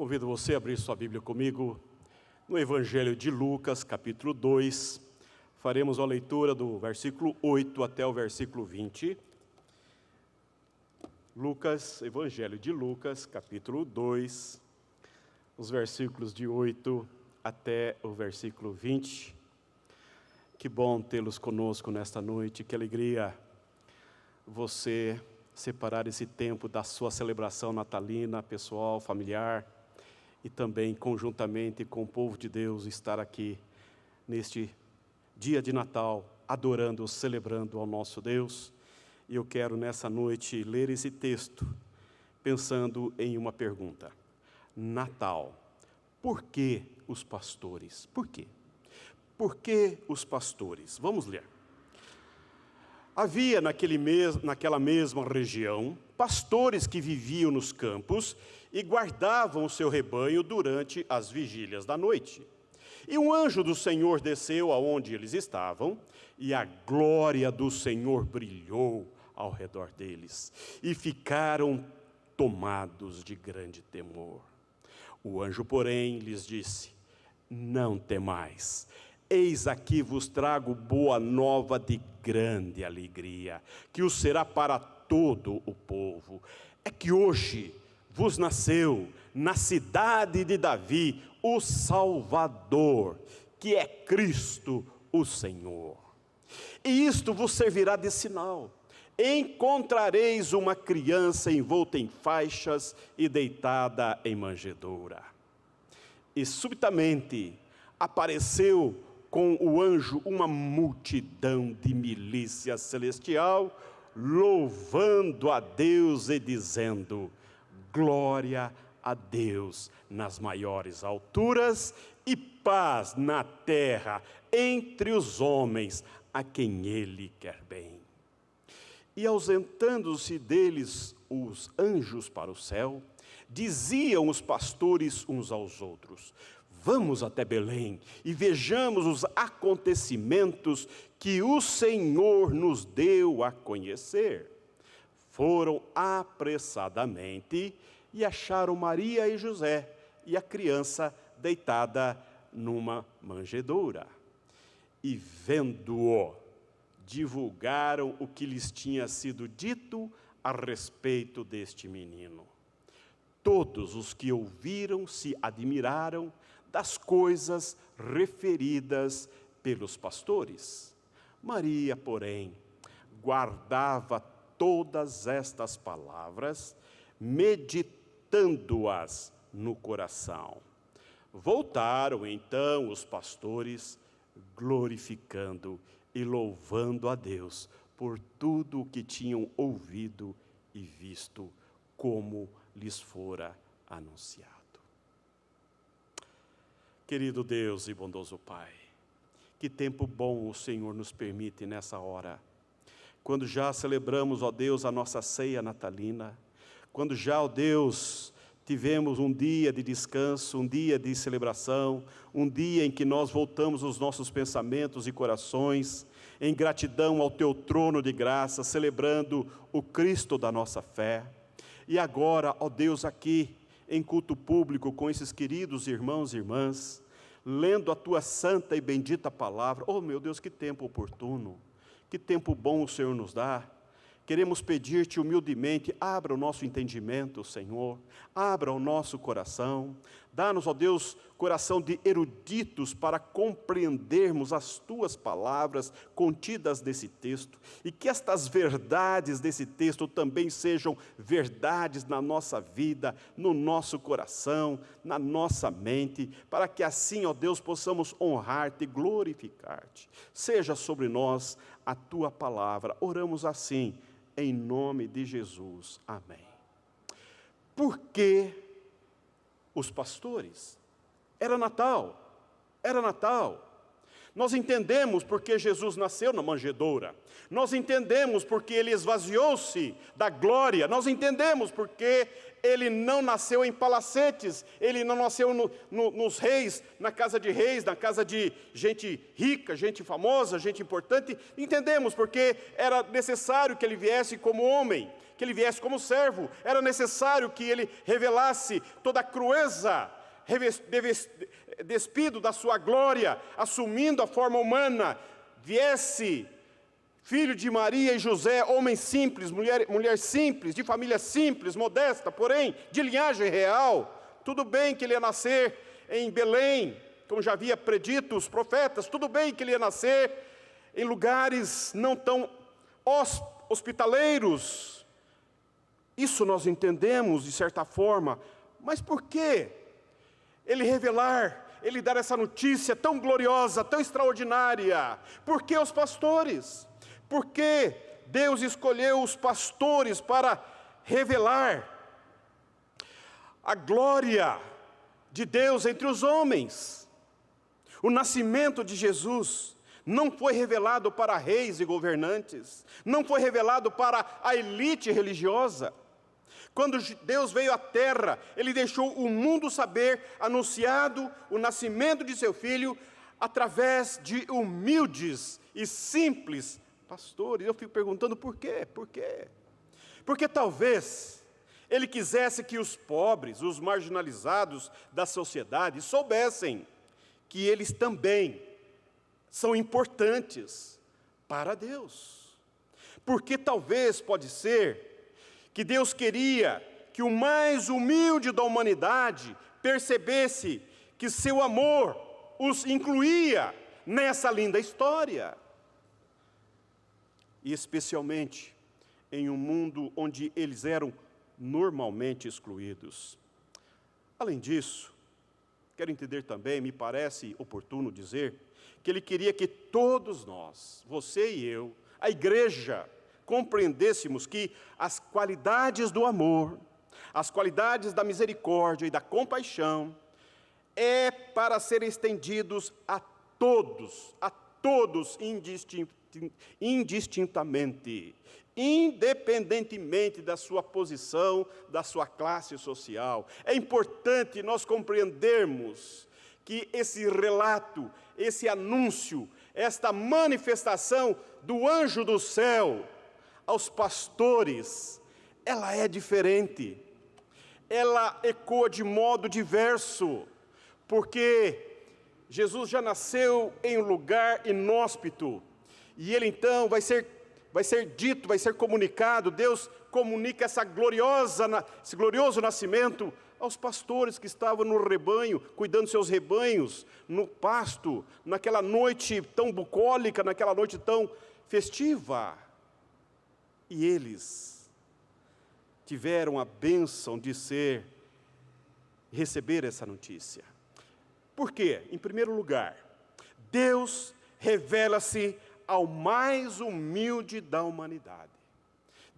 Convido você a abrir sua Bíblia comigo no Evangelho de Lucas, capítulo 2. Faremos a leitura do versículo 8 até o versículo 20. Evangelho de Lucas, capítulo 2, os versículos de 8 até o versículo 20. Que bom tê-los conosco nesta noite, que alegria você separar esse tempo da sua celebração natalina, pessoal, familiar, e também conjuntamente com o povo de Deus estar aqui neste dia de Natal, adorando, celebrando ao nosso Deus. E eu quero nessa noite ler esse texto, pensando em uma pergunta. Natal, por que os pastores? Por quê? Por que os pastores? Vamos ler. Havia naquela mesma região pastores que viviam nos campos e guardavam o seu rebanho durante as vigílias da noite. E um anjo do Senhor desceu aonde eles estavam, e a glória do Senhor brilhou ao redor deles, e ficaram tomados de grande temor. O anjo, porém, lhes disse: não temais. Eis aqui vos trago boa nova de grande alegria, que o será para todo o povo. É que hoje vos nasceu na cidade de Davi o Salvador, que é Cristo o Senhor. E isto vos servirá de sinal: encontrareis uma criança envolta em faixas e deitada em manjedoura. E subitamente apareceu com o anjo uma multidão de milícia celestial, louvando a Deus e dizendo: glória a Deus nas maiores alturas e paz na terra entre os homens a quem Ele quer bem. E ausentando-se deles os anjos para o céu, diziam os pastores uns aos outros: vamos até Belém e vejamos os acontecimentos que o Senhor nos deu a conhecer. Foram apressadamente e acharam Maria e José e a criança deitada numa manjedoura. E vendo-o, divulgaram o que lhes tinha sido dito a respeito deste menino. Todos os que ouviram se admiraram das coisas referidas pelos pastores. Maria, porém, guardava todas estas palavras, meditando-as no coração. Voltaram então os pastores, glorificando e louvando a Deus por tudo o que tinham ouvido e visto, como lhes fora anunciado. Querido Deus e bondoso Pai, que tempo bom o Senhor nos permite nessa hora, quando já celebramos, ó Deus, a nossa ceia natalina, quando já, ó Deus, tivemos um dia de descanso, um dia de celebração, um dia em que nós voltamos os nossos pensamentos e corações em gratidão ao Teu trono de graça, celebrando o Cristo da nossa fé. E agora, ó Deus, aqui em culto público com esses queridos irmãos e irmãs, lendo a Tua santa e bendita palavra. Oh meu Deus, que tempo oportuno, que tempo bom o Senhor nos dá. Queremos pedir-te humildemente: abra o nosso entendimento, Senhor, abra o nosso coração, dá-nos, ó Deus, coração de eruditos para compreendermos as Tuas palavras contidas nesse texto, e que estas verdades desse texto também sejam verdades na nossa vida, no nosso coração, na nossa mente, para que assim, ó Deus, possamos honrar-te e glorificar-te. Seja sobre nós a Tua palavra. Oramos assim, em nome de Jesus. Amém. Por que os pastores? Era Natal. Nós entendemos porque Jesus nasceu na manjedoura. Nós entendemos porque ele esvaziou-se da glória. Nós entendemos porque ele não nasceu em palacetes. Ele não nasceu nos reis, na casa de reis, na casa de gente rica, gente famosa, gente importante. Entendemos porque era necessário que ele viesse como homem, que ele viesse como servo. Era necessário que ele revelasse toda a crueza, despido da sua glória, assumindo a forma humana, viesse filho de Maria e José, homem simples, mulher simples, de família simples, modesta, porém, de linhagem real. Tudo bem que ele ia nascer em Belém, como já havia predito os profetas, tudo bem que ele ia nascer em lugares não tão hospitaleiros. Isso nós entendemos de certa forma, mas por que ele revelar, ele dar essa notícia tão gloriosa, tão extraordinária? Por que os pastores? Por que Deus escolheu os pastores para revelar a glória de Deus entre os homens? O nascimento de Jesus não foi revelado para reis e governantes, não foi revelado para a elite religiosa. Quando Deus veio à terra, ele deixou o mundo saber, anunciado o nascimento de seu filho, através de humildes e simples pastores. Eu fico perguntando por quê? Por quê? Porque talvez ele quisesse que os pobres, os marginalizados da sociedade, soubessem que eles também são importantes para Deus. Porque talvez, pode ser, que Deus queria que o mais humilde da humanidade percebesse que seu amor os incluía nessa linda história. E especialmente em um mundo onde eles eram normalmente excluídos. Além disso, quero entender também, me parece oportuno dizer, que ele queria que todos nós, você e eu, a igreja, compreendêssemos que as qualidades do amor, as qualidades da misericórdia e da compaixão, é para ser estendidos a todos indistintamente, independentemente da sua posição, da sua classe social. É importante nós compreendermos que esse relato, esse anúncio, esta manifestação do anjo do céu aos pastores, ela é diferente, ela ecoa de modo diverso, porque Jesus já nasceu em um lugar inóspito, e ele então vai ser dito, vai ser comunicado, Deus comunica esse glorioso nascimento aos pastores que estavam no rebanho, cuidando dos seus rebanhos, no pasto, naquela noite tão bucólica, naquela noite tão festiva. E eles tiveram a bênção de receber essa notícia. Por quê? Em primeiro lugar, Deus revela-se ao mais humilde da humanidade.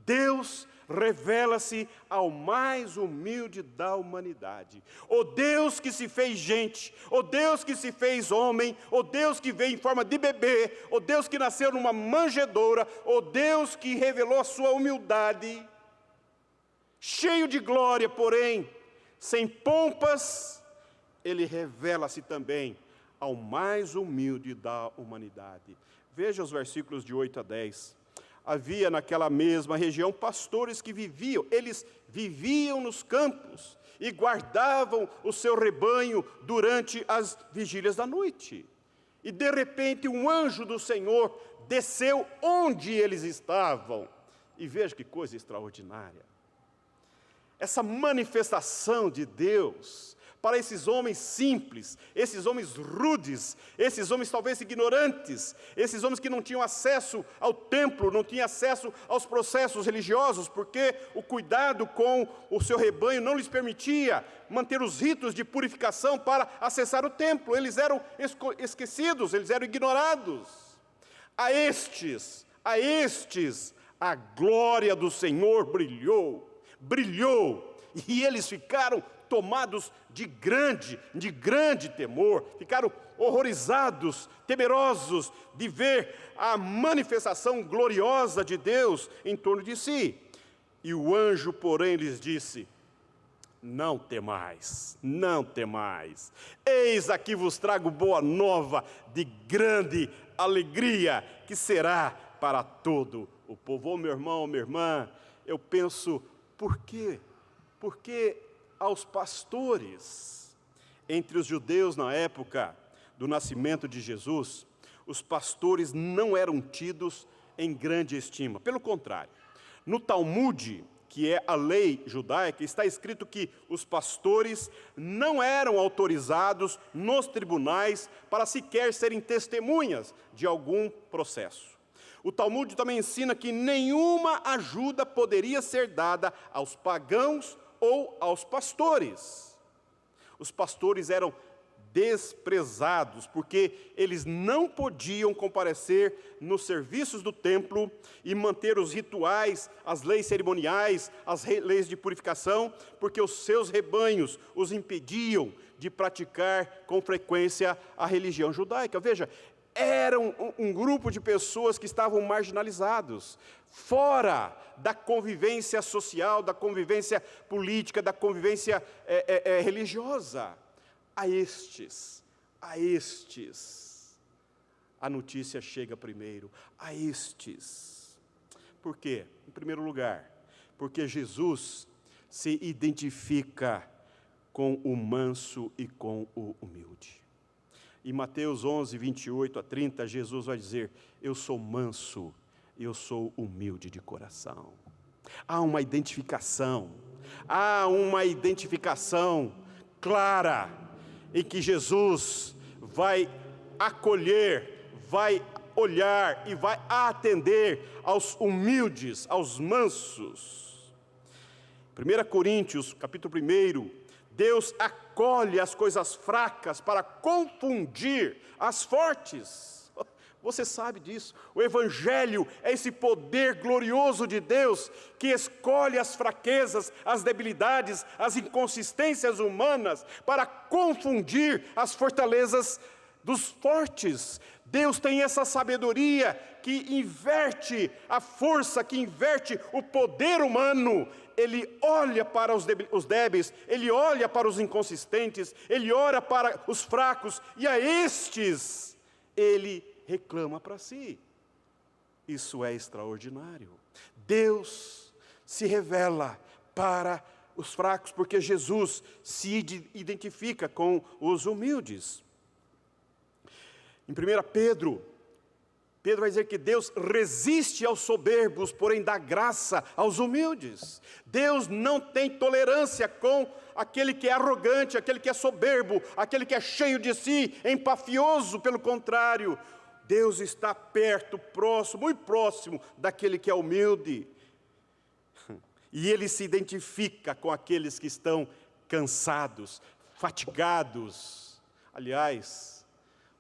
Deus revela-se ao mais humilde da humanidade. O Deus que se fez gente, o Deus que se fez homem, o Deus que veio em forma de bebê, o Deus que nasceu numa manjedoura, o Deus que revelou a sua humildade, cheio de glória, porém, sem pompas, ele revela-se também ao mais humilde da humanidade. Veja os versículos de 8 a 10. Havia naquela mesma região pastores que eles viviam nos campos e guardavam o seu rebanho durante as vigílias da noite. E de repente um anjo do Senhor desceu onde eles estavam. E veja que coisa extraordinária. Essa manifestação de Deus para esses homens simples, esses homens rudes, esses homens talvez ignorantes, esses homens que não tinham acesso ao templo, não tinham acesso aos processos religiosos, porque o cuidado com o seu rebanho não lhes permitia manter os ritos de purificação para acessar o templo. Eles eram esquecidos, eles eram ignorados. A estes, a glória do Senhor brilhou, e eles ficaram tomados de grande temor, ficaram horrorizados, temerosos de ver a manifestação gloriosa de Deus em torno de si. E o anjo, porém, lhes disse: não temais, não temais. Eis aqui vos trago boa nova de grande alegria, que será para todo o povo. Ô meu irmão, minha irmã, eu penso, por quê? Porque aos pastores, entre os judeus na época do nascimento de Jesus, os pastores não eram tidos em grande estima. Pelo contrário, no Talmud, que é a lei judaica, está escrito que os pastores não eram autorizados nos tribunais para sequer serem testemunhas de algum processo. O Talmud também ensina que nenhuma ajuda poderia ser dada aos pagãos ou aos pastores. Os pastores eram desprezados, porque eles não podiam comparecer nos serviços do templo e manter os rituais, as leis cerimoniais, as leis de purificação, porque os seus rebanhos os impediam de praticar com frequência a religião judaica. Veja, era um grupo de pessoas que estavam marginalizados, fora da convivência social, da convivência política, da convivência religiosa. A estes, a notícia chega primeiro, a estes. Por quê? Em primeiro lugar, porque Jesus se identifica com o manso e com o humilde. Em Mateus 11, 28 a 30, Jesus vai dizer: eu sou manso e eu sou humilde de coração. Há uma identificação clara, em que Jesus vai acolher, vai olhar e vai atender aos humildes, aos mansos. 1 Coríntios, capítulo 1, Deus acolhe as coisas fracas para confundir as fortes. Você sabe disso. O Evangelho é esse poder glorioso de Deus que escolhe as fraquezas, as debilidades, as inconsistências humanas para confundir as fortalezas dos fortes. Deus tem essa sabedoria que inverte a força, que inverte o poder humano. Ele olha para os débeis, Ele olha para os inconsistentes, Ele olha para os fracos, e a estes Ele reclama para si. Isso é extraordinário. Deus se revela para os fracos, porque Jesus se identifica com os humildes. Em 1 Pedro vai dizer que Deus resiste aos soberbos, porém dá graça aos humildes. Deus não tem tolerância com aquele que é arrogante, aquele que é soberbo, aquele que é cheio de si, empafioso. Pelo contrário, Deus está perto, próximo, muito próximo daquele que é humilde. E Ele se identifica com aqueles que estão cansados, fatigados. Aliás,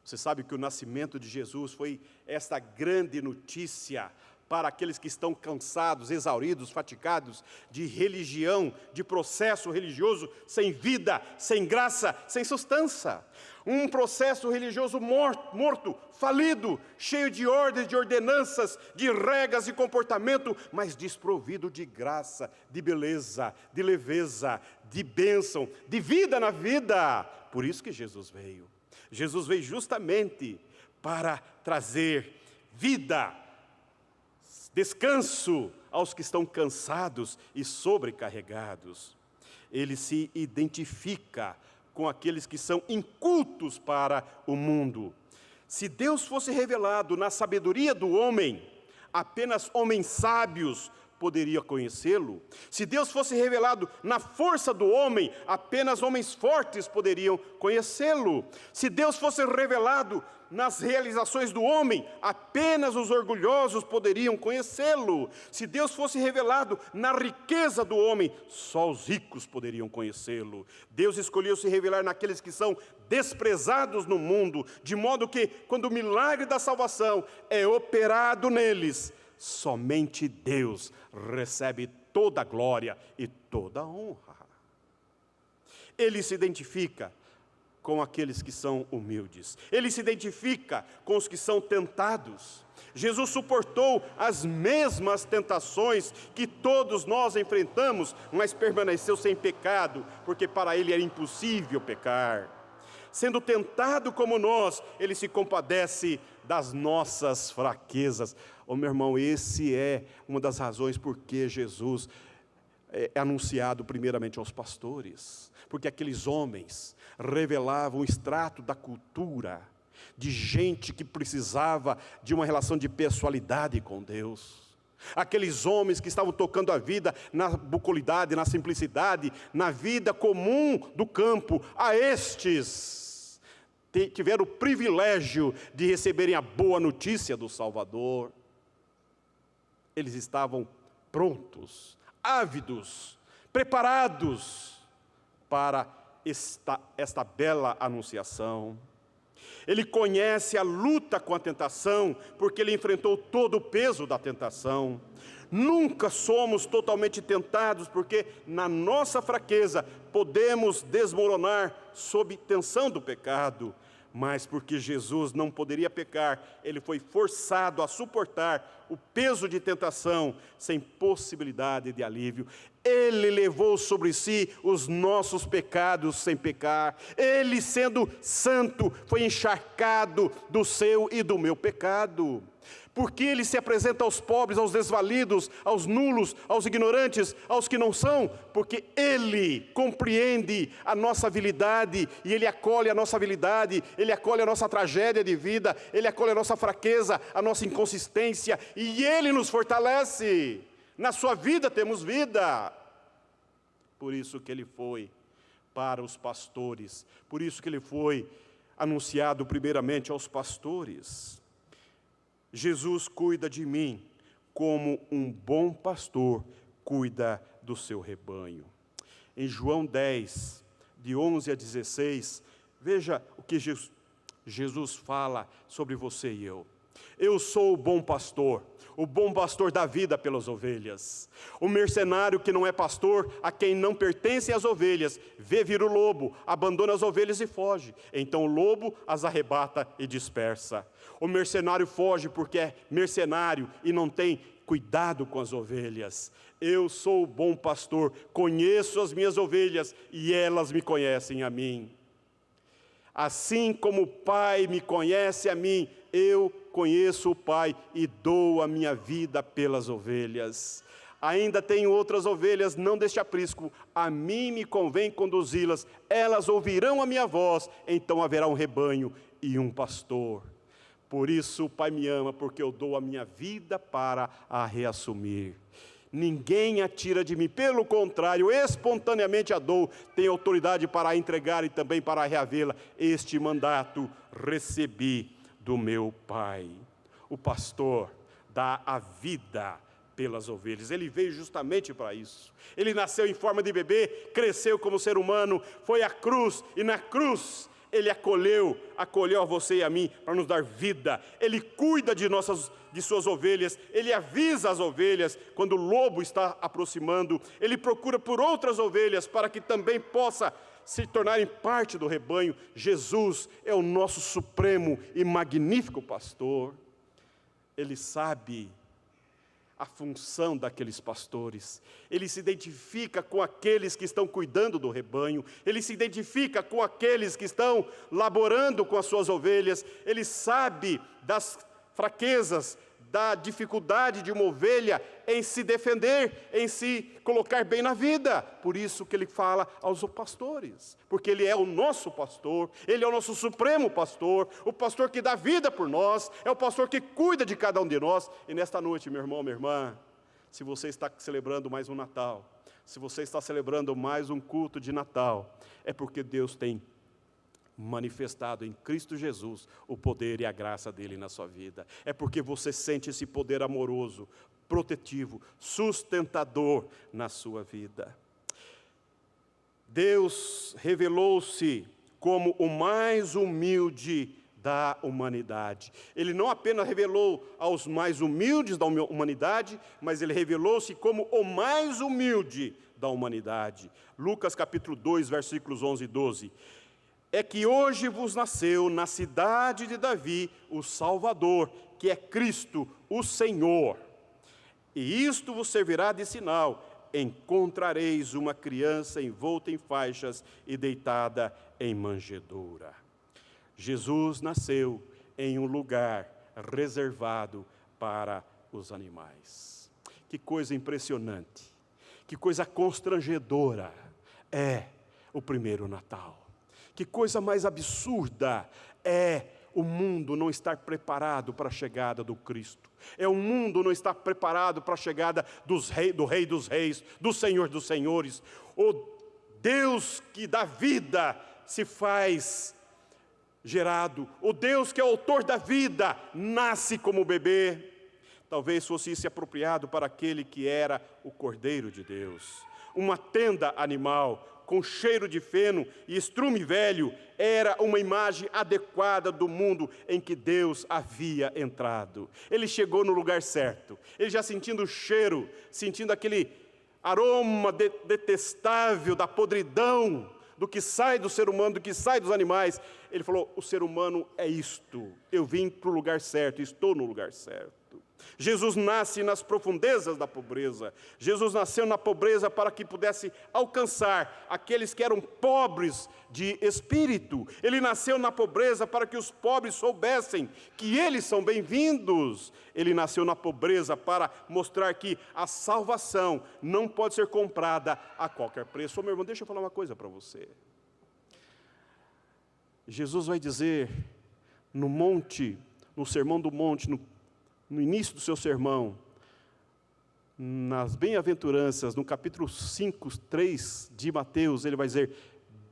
você sabe que o nascimento de Jesus foi esta grande notícia para aqueles que estão cansados, exauridos, fatigados de religião, de processo religioso sem vida, sem graça, sem substância. Um processo religioso morto, falido, cheio de ordens, de ordenanças, de regras e comportamento, mas desprovido de graça, de beleza, de leveza, de bênção, de vida na vida. Por isso que Jesus veio. Jesus veio justamente para trazer vida, descanso aos que estão cansados e sobrecarregados. Ele se identifica com aqueles que são incultos para o mundo. Se Deus fosse revelado na sabedoria do homem, apenas homens sábios poderiam conhecê-lo. Se Deus fosse revelado na força do homem, apenas homens fortes poderiam conhecê-lo. Se Deus fosse revelado nas realizações do homem, apenas os orgulhosos poderiam conhecê-lo. Se Deus fosse revelado na riqueza do homem, só os ricos poderiam conhecê-lo. Deus escolheu se revelar naqueles que são desprezados no mundo, de modo que, quando o milagre da salvação é operado neles, somente Deus recebe toda a glória e toda a honra. Ele se identifica com aqueles que são humildes. Ele se identifica com os que são tentados. Jesus suportou as mesmas tentações que todos nós enfrentamos, mas permaneceu sem pecado, porque para ele era impossível pecar. Sendo tentado como nós, ele se compadece das nossas fraquezas. Oh, meu irmão, esse é uma das razões por que Jesus é anunciado primeiramente aos pastores, porque aqueles homens revelavam um extrato da cultura, de gente que precisava de uma relação de pessoalidade com Deus. Aqueles homens que estavam tocando a vida na bucolidade, na simplicidade, na vida comum do campo, a estes tiveram o privilégio de receberem a boa notícia do Salvador. Eles estavam prontos, ávidos, preparados para esta bela anunciação. Ele conhece a luta com a tentação, porque ele enfrentou todo o peso da tentação. Nunca somos totalmente tentados, porque na nossa fraqueza podemos desmoronar sob tensão do pecado. Mas porque Jesus não poderia pecar, ele foi forçado a suportar o peso de tentação sem possibilidade de alívio. Ele levou sobre si os nossos pecados sem pecar. Ele, sendo santo, foi encharcado do seu e do meu pecado. Porque ele se apresenta aos pobres, aos desvalidos, aos nulos, aos ignorantes, aos que não são, porque ele compreende a nossa habilidade, e ele acolhe a nossa habilidade, ele acolhe a nossa tragédia de vida, ele acolhe a nossa fraqueza, a nossa inconsistência, e ele nos fortalece. Na sua vida temos vida. Por isso que ele foi para os pastores, por isso que ele foi anunciado primeiramente aos pastores. Jesus cuida de mim como um bom pastor cuida do seu rebanho. Em João 10, de 11 a 16, veja o que Jesus fala sobre você e eu. Eu sou o bom pastor dá vida pelas ovelhas. O mercenário que não é pastor, a quem não pertencem as ovelhas, vê vir o lobo, abandona as ovelhas e foge. Então o lobo as arrebata e dispersa. O mercenário foge porque é mercenário e não tem cuidado com as ovelhas. Eu sou o bom pastor, conheço as minhas ovelhas e elas me conhecem a mim. Assim como o Pai me conhece a mim, eu conheço o Pai e dou a minha vida pelas ovelhas. Ainda tenho outras ovelhas, não deste aprisco, a mim me convém conduzi-las, elas ouvirão a minha voz, então haverá um rebanho e um pastor. Por isso o Pai me ama, porque eu dou a minha vida para a reassumir. Ninguém a tira de mim, pelo contrário, espontaneamente a dou, tenho autoridade para a entregar e também para reavê-la. Este mandato recebi do meu Pai. O pastor dá a vida pelas ovelhas, ele veio justamente para isso. Ele nasceu em forma de bebê, cresceu como ser humano, foi à cruz, e na cruz ele acolheu a você e a mim para nos dar vida. Ele cuida de suas ovelhas, ele avisa as ovelhas quando o lobo está aproximando, ele procura por outras ovelhas para que também possa se tornarem parte do rebanho. Jesus é o nosso supremo e magnífico pastor. Ele sabe a função daqueles pastores, ele se identifica com aqueles que estão cuidando do rebanho, ele se identifica com aqueles que estão laborando com as suas ovelhas, ele sabe das fraquezas, da dificuldade de uma ovelha em se defender, em se colocar bem na vida. Por isso que ele fala aos pastores, porque ele é o nosso pastor, ele é o nosso supremo pastor, o pastor que dá vida por nós, é o pastor que cuida de cada um de nós. E nesta noite, meu irmão, minha irmã, se você está celebrando mais um Natal, se você está celebrando mais um culto de Natal, é porque Deus tem manifestado em Cristo Jesus o poder e a graça dele na sua vida. É porque você sente esse poder amoroso, protetivo, sustentador na sua vida. Deus revelou-se como o mais humilde da humanidade. Ele não apenas revelou aos mais humildes da humanidade, mas ele revelou-se como o mais humilde da humanidade. Lucas capítulo 2, versículos 11 e 12. É que hoje vos nasceu na cidade de Davi o Salvador, que é Cristo, o Senhor. E isto vos servirá de sinal: encontrareis uma criança envolta em faixas e deitada em manjedoura. Jesus nasceu em um lugar reservado para os animais. Que coisa impressionante, que coisa constrangedora é o primeiro Natal. Que coisa mais absurda é o mundo não estar preparado para a chegada do Cristo. É o mundo não estar preparado para a chegada do Rei dos Reis, do Senhor dos Senhores. O Deus que dá vida se faz gerado. O Deus que é o autor da vida nasce como bebê. Talvez fosse isso apropriado para aquele que era o Cordeiro de Deus. Uma tenda animal com cheiro de feno e estrume velho era uma imagem adequada do mundo em que Deus havia entrado. Ele chegou no lugar certo. Ele já sentindo o cheiro, sentindo aquele aroma detestável da podridão, do que sai do ser humano, do que sai dos animais. Ele falou: o ser humano é isto. Eu vim para o lugar certo, estou no lugar certo. Jesus nasce nas profundezas da pobreza. Jesus nasceu na pobreza para que pudesse alcançar aqueles que eram pobres de espírito. Ele nasceu na pobreza para que os pobres soubessem que eles são bem-vindos. Ele nasceu na pobreza para mostrar que a salvação não pode ser comprada a qualquer preço. Ô, meu irmão, deixa eu falar uma coisa para você. Jesus vai dizer no monte, no Sermão do Monte, no início do seu sermão, nas bem-aventuranças, no capítulo 5, 3 de Mateus, ele vai dizer: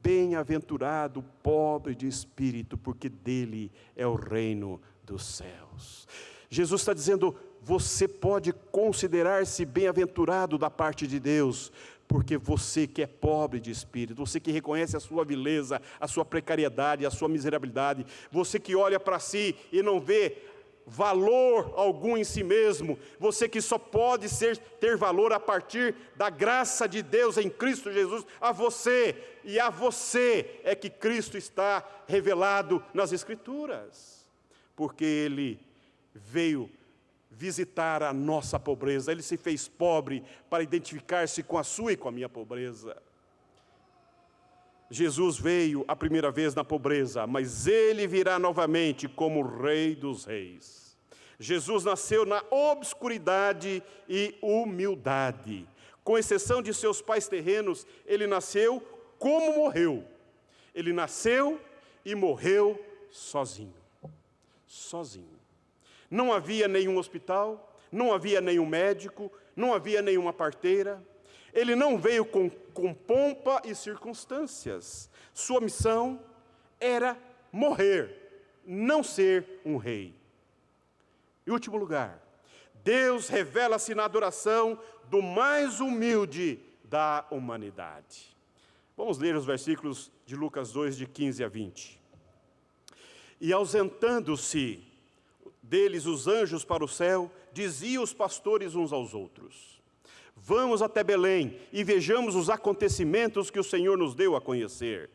bem-aventurado o pobre de espírito, porque dele é o reino dos céus. Jesus está dizendo: você pode considerar-se bem-aventurado da parte de Deus, porque você que é pobre de espírito, você que reconhece a sua vileza, a sua precariedade, a sua miserabilidade, você que olha para si e não vê valor algum em si mesmo, você que só pode ter valor a partir da graça de Deus em Cristo Jesus, a você é que Cristo está revelado nas Escrituras, porque Ele veio visitar a nossa pobreza, Ele se fez pobre para identificar-se com a sua e com a minha pobreza. Jesus veio a primeira vez na pobreza, mas Ele virá novamente como Rei dos Reis. Jesus nasceu na obscuridade e humildade. Com exceção de seus pais terrenos, Ele nasceu como morreu. Ele nasceu e morreu sozinho. Sozinho. Não havia nenhum hospital, não havia nenhum médico, não havia nenhuma parteira. Ele não veio com pompa e circunstâncias. Sua missão era morrer, não ser um rei. Em último lugar, Deus revela-se na adoração do mais humilde da humanidade. Vamos ler os versículos de Lucas 2, de 15 a 20. E ausentando-se deles os anjos para o céu, diziam os pastores uns aos outros: vamos até Belém e vejamos os acontecimentos que o Senhor nos deu a conhecer.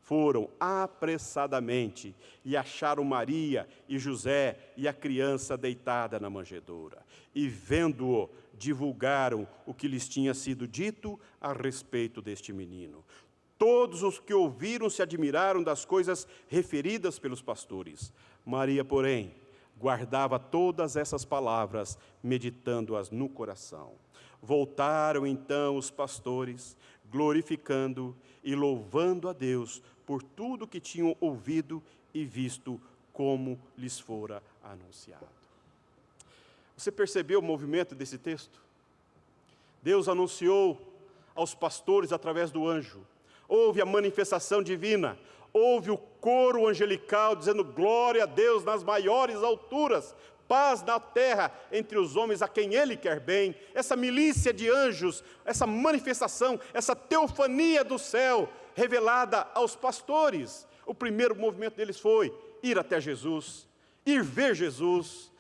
Foram apressadamente e acharam Maria e José e a criança deitada na manjedoura. E vendo-o, divulgaram o que lhes tinha sido dito a respeito deste menino. Todos os que ouviram se admiraram das coisas referidas pelos pastores. Maria, porém, guardava todas essas palavras, meditando-as no coração. Voltaram então os pastores, glorificando e louvando a Deus por tudo que tinham ouvido e visto, como lhes fora anunciado. Você percebeu o movimento desse texto? Deus anunciou aos pastores através do anjo. Houve a manifestação divina. Houve o coro angelical dizendo: glória a Deus nas maiores alturas, paz na terra entre os homens a quem Ele quer bem. Essa milícia de anjos, essa manifestação, essa teofania do céu revelada aos pastores. O primeiro movimento deles foi: ir até Jesus, ir ver Jesus.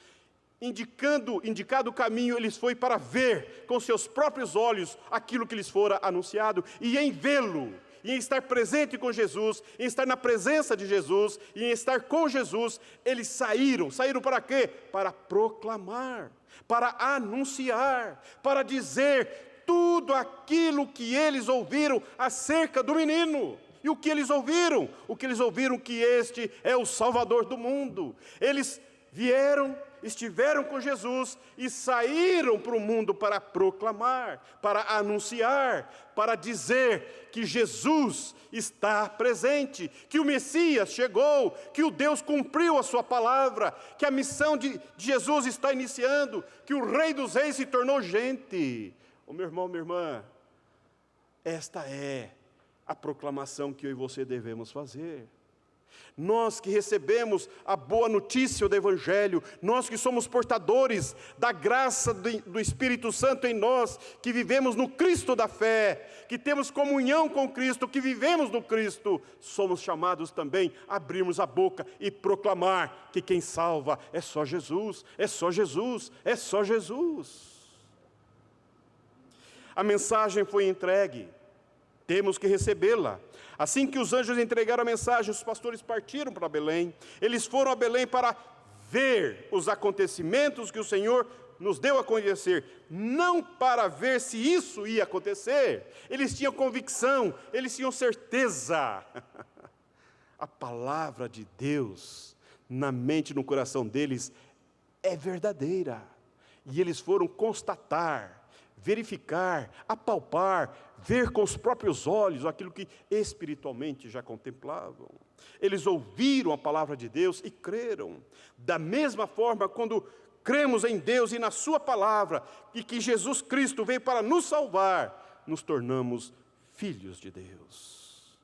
Indicado o caminho, eles foi para ver com seus próprios olhos aquilo que lhes fora anunciado, e em vê-lo, e em estar presente com Jesus, em estar na presença de Jesus, e em estar com Jesus, eles saíram para quê? Para proclamar, para anunciar, para dizer tudo aquilo que eles ouviram acerca do menino. E o que eles ouviram? Que este é o Salvador do mundo. Eles vieram, estiveram com Jesus e saíram para o mundo para proclamar, para anunciar, para dizer que Jesus está presente, que o Messias chegou, que o Deus cumpriu a sua palavra, que a missão de Jesus está iniciando, que o Rei dos Reis se tornou gente. Meu irmão, minha irmã, esta é a proclamação que eu e você devemos fazer. Nós que recebemos a boa notícia do Evangelho, nós que somos portadores da graça do Espírito Santo em nós, que vivemos no Cristo da fé, que temos comunhão com Cristo, que vivemos no Cristo, somos chamados também a abrirmos a boca e proclamar que quem salva é só Jesus, é só Jesus, é só Jesus. A mensagem foi entregue, temos que recebê-la. Assim que os anjos entregaram a mensagem, os pastores partiram para Belém. Eles foram a Belém para ver os acontecimentos que o Senhor nos deu a conhecer, não para ver se isso ia acontecer. Eles tinham convicção, eles tinham certeza. A palavra de Deus na mente e no coração deles é verdadeira. E eles foram constatar, verificar, apalpar, ver com os próprios olhos aquilo que espiritualmente já contemplavam. Eles ouviram a palavra de Deus e creram. Da mesma forma, quando cremos em Deus e na sua palavra, e que Jesus Cristo veio para nos salvar, nos tornamos filhos de Deus.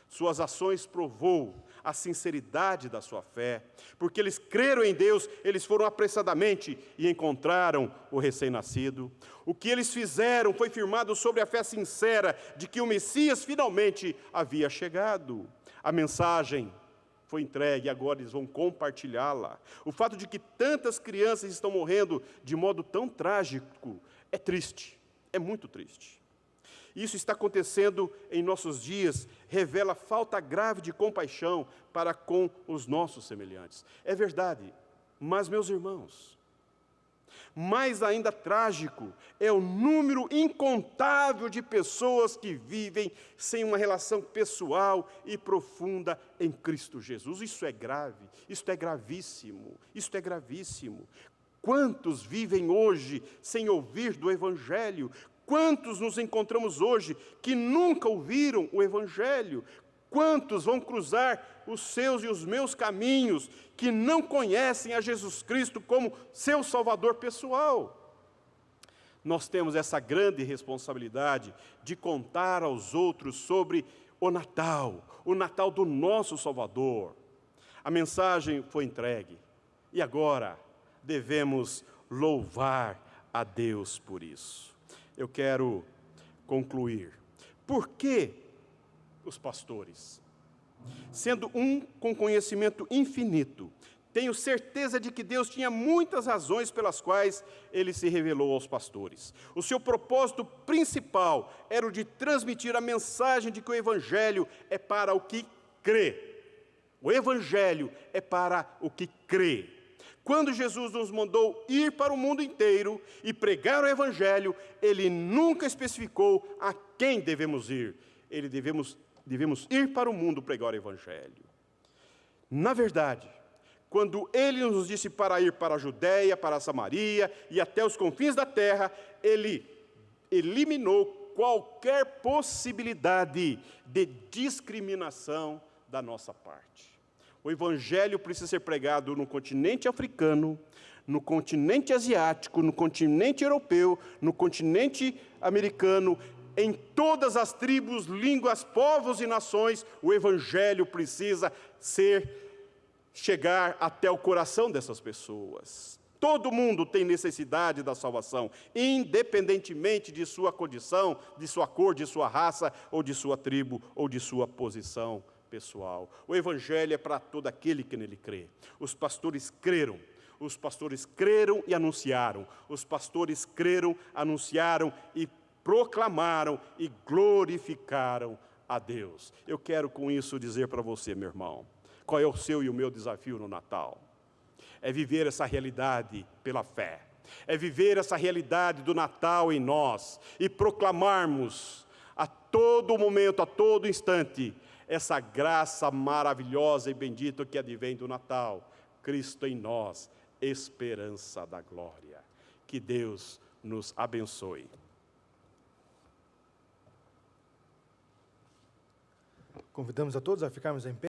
Suas ações provou a sinceridade da sua fé, porque eles creram em Deus, eles foram apressadamente e encontraram o recém-nascido. O que eles fizeram foi firmado sobre a fé sincera de que o Messias finalmente havia chegado. A mensagem foi entregue e agora eles vão compartilhá-la. O fato de que tantas crianças estão morrendo de modo tão trágico é triste, é muito triste. Isso está acontecendo em nossos dias, revela falta grave de compaixão para com os nossos semelhantes. É verdade, mas, meus irmãos, mais ainda trágico é o número incontável de pessoas que vivem sem uma relação pessoal e profunda em Cristo Jesus. Isso é grave, isso é gravíssimo, isso é gravíssimo. Quantos vivem hoje sem ouvir do Evangelho? Quantos nos encontramos hoje que nunca ouviram o Evangelho? Quantos vão cruzar os seus e os meus caminhos que não conhecem a Jesus Cristo como seu Salvador pessoal? Nós temos essa grande responsabilidade de contar aos outros sobre o Natal do nosso Salvador. A mensagem foi entregue e agora devemos louvar a Deus por isso. Eu quero concluir. Por que os pastores? Sendo um com conhecimento infinito, tenho certeza de que Deus tinha muitas razões pelas quais Ele se revelou aos pastores. O seu propósito principal era o de transmitir a mensagem de que o Evangelho é para o que crê. O Evangelho é para o que crê. Quando Jesus nos mandou ir para o mundo inteiro e pregar o Evangelho, Ele nunca especificou a quem devemos ir. Devemos ir para o mundo pregar o Evangelho. Na verdade, quando Ele nos disse para ir para a Judéia, para a Samaria e até os confins da terra, Ele eliminou qualquer possibilidade de discriminação da nossa parte. O Evangelho precisa ser pregado no continente africano, no continente asiático, no continente europeu, no continente americano, em todas as tribos, línguas, povos e nações. O Evangelho precisa chegar até o coração dessas pessoas. Todo mundo tem necessidade da salvação, independentemente de sua condição, de sua cor, de sua raça, ou de sua tribo, ou de sua posição pessoal. O Evangelho é para todo aquele que nele crê. Os pastores creram. Os pastores creram e anunciaram. Os pastores creram, anunciaram e proclamaram e glorificaram a Deus. Eu quero com isso dizer para você, meu irmão, qual é o seu e o meu desafio no Natal? É viver essa realidade pela fé. É viver essa realidade do Natal em nós e proclamarmos a todo momento, a todo instante, essa graça maravilhosa e bendita que advém do Natal. Cristo em nós, esperança da glória. Que Deus nos abençoe. Convidamos a todos a ficarmos em pé.